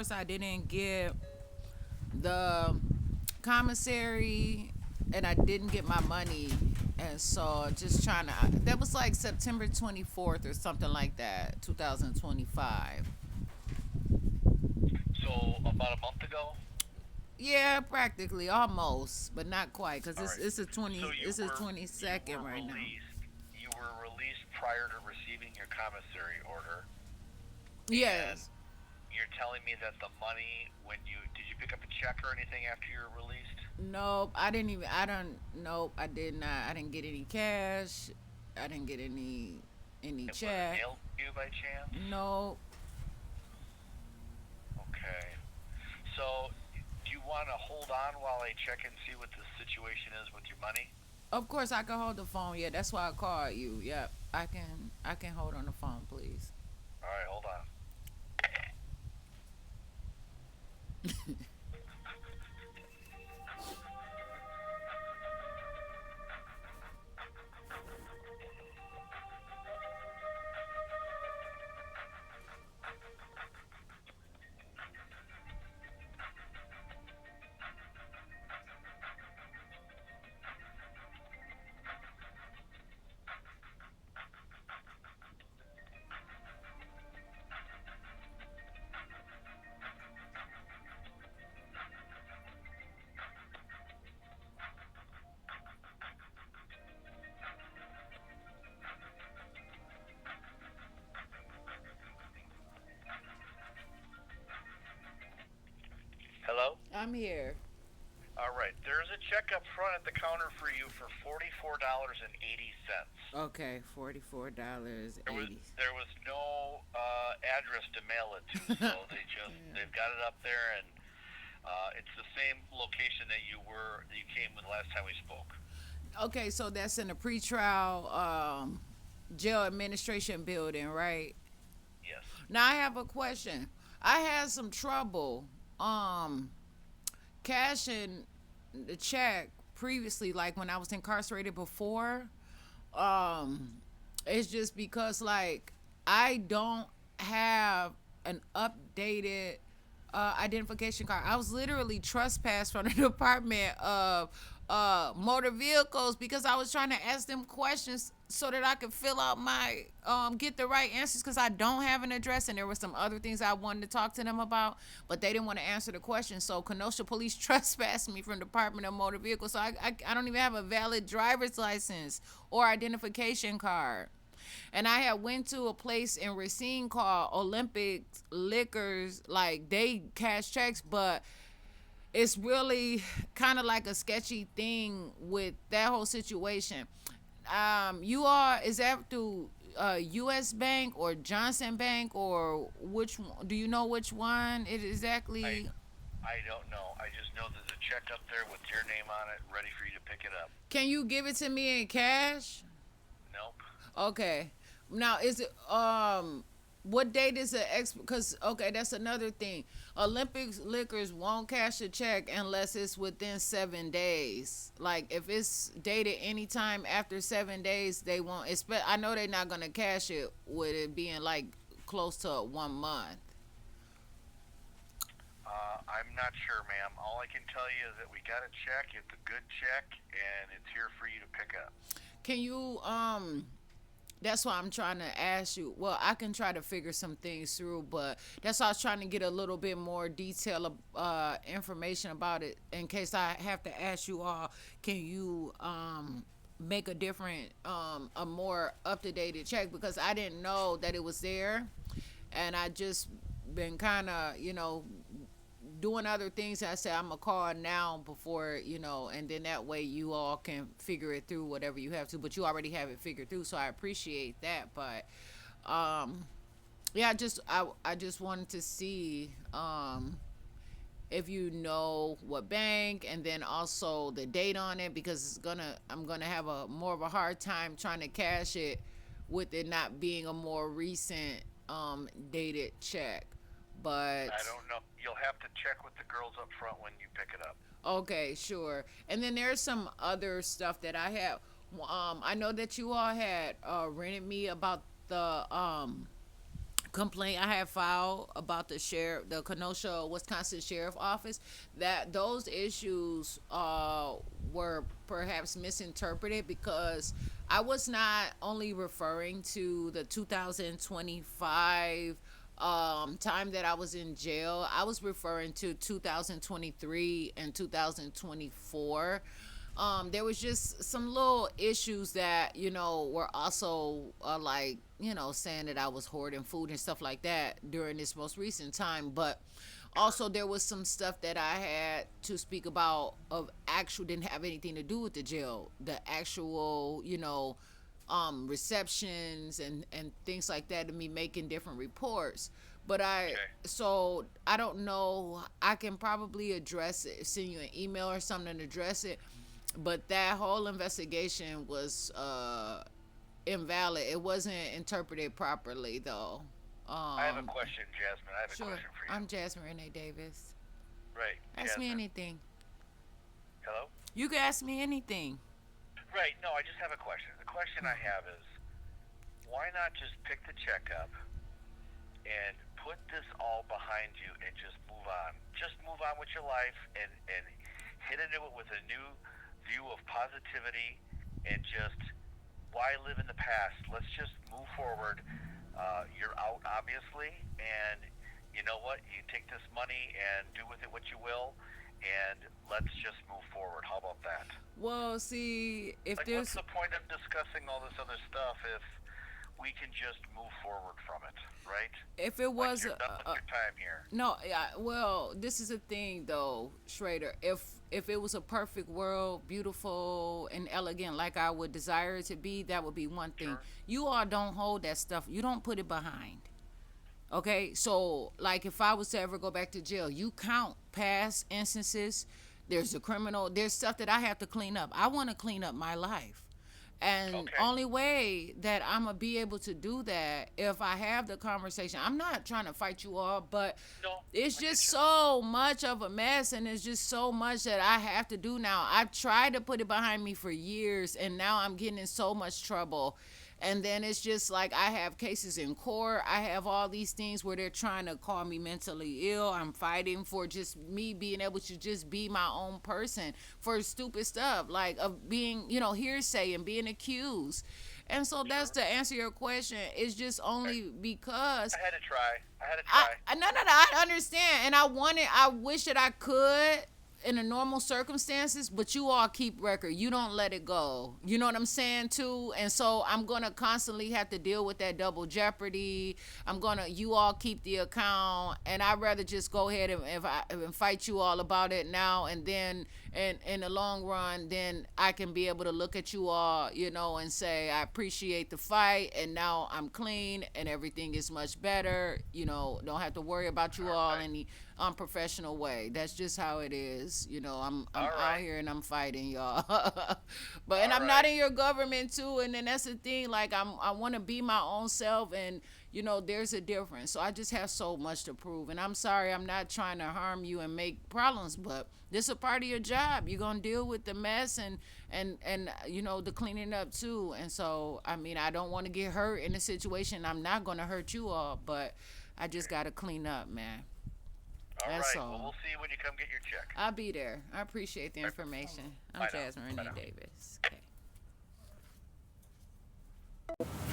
course, I didn't get the commissary, and I didn't get my money. And so, just trying to. That was like September 24th or something like that, 2025. So about a month ago. Yeah, practically, almost, but not quite, cause All it's right. it's a So 20. It's a twenty you second were right now. released. You were released prior to receiving your commissary order, and Yes. you're telling me that the money when you did you pick up a check or anything after you were released? Nope. I didn't even. I don't. Nope. I did not. I didn't get any cash. I didn't get any It was check. mailed to you by chance? Nope. Okay. So do you want to hold on while I check and see what the situation is with your money? Of course, I can hold the phone. Yeah, that's why I called you. Yep. I can. I can hold on the phone, please. All right, hold on. Hello? I'm here. All right. There's a check up front at the counter for you for $44.80. Okay, $44 There was 80. there was no address to mail it to, so they've got it up there, and it's the same location that you came with last time we spoke. Okay, so that's in the pretrial jail administration building, right? Yes. Now I have a question. I had some trouble cashing the check previously, like when I was incarcerated before. Um, it's just because like I don't have an updated identification card. I was literally trespassed from the Department of Motor Vehicles because I was trying to ask them questions so that I could fill out my get the right answers because I don't have an address and there were some other things I wanted to talk to them about, but they didn't want to answer the question. So Kenosha police trespassed me from the Department of Motor Vehicles. So I don't even have a valid driver's license or identification card. And I had went to a place in Racine called Olympic Liquors. Like they cash checks, but it's really kind of like a sketchy thing with that whole situation. You are is that through U.S. Bank or Johnson Bank or which one? Do you know which one it I exactly? I don't know. I just know there's a check up there with your name on it, ready for you to pick it up. Can you give it to me in cash? Nope. Okay. Now is it what date is it because okay, that's another thing. Olympics liquors won't cash a check unless it's within 7 days. Like if it's dated anytime after 7 days, they won't expect. I know they're not gonna cash it with it being like close to 1 month. I'm not sure, ma'am. All I can tell you is that we got a check. It's a good check, and it's here for you to pick up. Can you that's why I'm trying to ask you. Well, I can try to figure some things through, but that's why I was trying to get a little bit more detailed information about it in case I have to ask you all. Can you make a different, a more up to date check because I didn't know that it was there, and I just been kind of doing other things. I said I'm gonna call now before and then that way you all can figure it through whatever you have to. But you already have it figured through, so I appreciate that. But yeah, I just wanted to see if you know what bank and then also the date on it because I'm gonna have a more of a hard time trying to cash it with it not being a more recent dated check. I But don't know. You'll have to check with the girls up front when you pick it up. okay, sure. And then there's some other stuff that I have. I know that you all had rented me about the complaint I had filed about the Kenosha, Wisconsin Sheriff Office, that those issues were perhaps misinterpreted, because I was not only referring to the 2025 time that I was in jail. I was referring to 2023 and 2024. There was just some little issues that were also like saying that I was hoarding food and stuff like that during this most recent time. But also there was some stuff that I had to speak about of actual didn't have anything to do with the jail, the actual receptions and things like that, and me making different reports. But Okay. so I don't know. I can probably address it, send you an email or something to address it. But that whole investigation was invalid. It wasn't interpreted properly, though. I have a Um, question, Jasmine. I have a sure. question for you. I'm Jasmine Renee Davis. Right, Ask me Jasmine. anything. Hello? You can ask me anything. Right, no, I just have a question. The question I have is, why not just pick the check up and put this all behind you and just move on? Just move on with your life and hit into it with a new view of positivity and just why live in the past? Let's just move forward. You're out, obviously, and you know what? You take this money and do with it what you will, and let's just move forward. How about that? Well, see, if Like, what's there's the point of discussing all this other stuff if we can just move forward from it, right? if it Like, was you're done with your time here. no, yeah, well, this is a thing though, Schrader. If it was a perfect world, beautiful and elegant like I would desire it to be, that would be one thing. Sure. You all don't hold that stuff. You don't put it behind. Okay? So, like if I was to ever go back to jail, you count past instances. There's a criminal, there's stuff that I have to clean up. I want to clean up my life. And Okay. only way that I'm gonna be able to do that if I have the conversation. I'm not trying to fight you all, but No, it's I get just you. so much of a mess, and it's just so much that I have to do now. I've tried to put it behind me for years, and now I'm getting in so much trouble. And then it's just like I have cases in court. I have all these things where they're trying to call me mentally ill. I'm fighting for just me being able to just be my own person for stupid stuff like of being, hearsay and being accused. And so that's Sure. to answer your question. It's just only because I had to try. I had to I, try. no, no, no, I understand, and I wish that I could in a normal circumstances, but you all keep record. You don't let it go. You know what I'm saying too? And so I'm gonna constantly have to deal with that double jeopardy. You all keep the account, and I'd rather just go ahead and fight you all about it now, and then and in the long run, then I can be able to look at you all, and say I appreciate the fight, and now I'm clean, and everything is much better. Don't have to worry about you all Right. in the unprofessional way. That's just how it is. I'm All out right. here and I'm fighting y'all. And All I'm not right. in your government too. And then that's the thing. Like I want to be my own self, and there's a difference. So I just have so much to prove. And I'm sorry, I'm not trying to harm you and make problems, but this is a part of your job. You're gonna deal with the mess and the cleaning up too. And so I don't want to get hurt in a situation. I'm not gonna hurt you all, but I just gotta clean up, man. All That's right. Well, all. we'll see you when you come get your check. I'll be there. I appreciate the information. I'm Bye now. Jasmine Bye Renee now. Davis. Okay.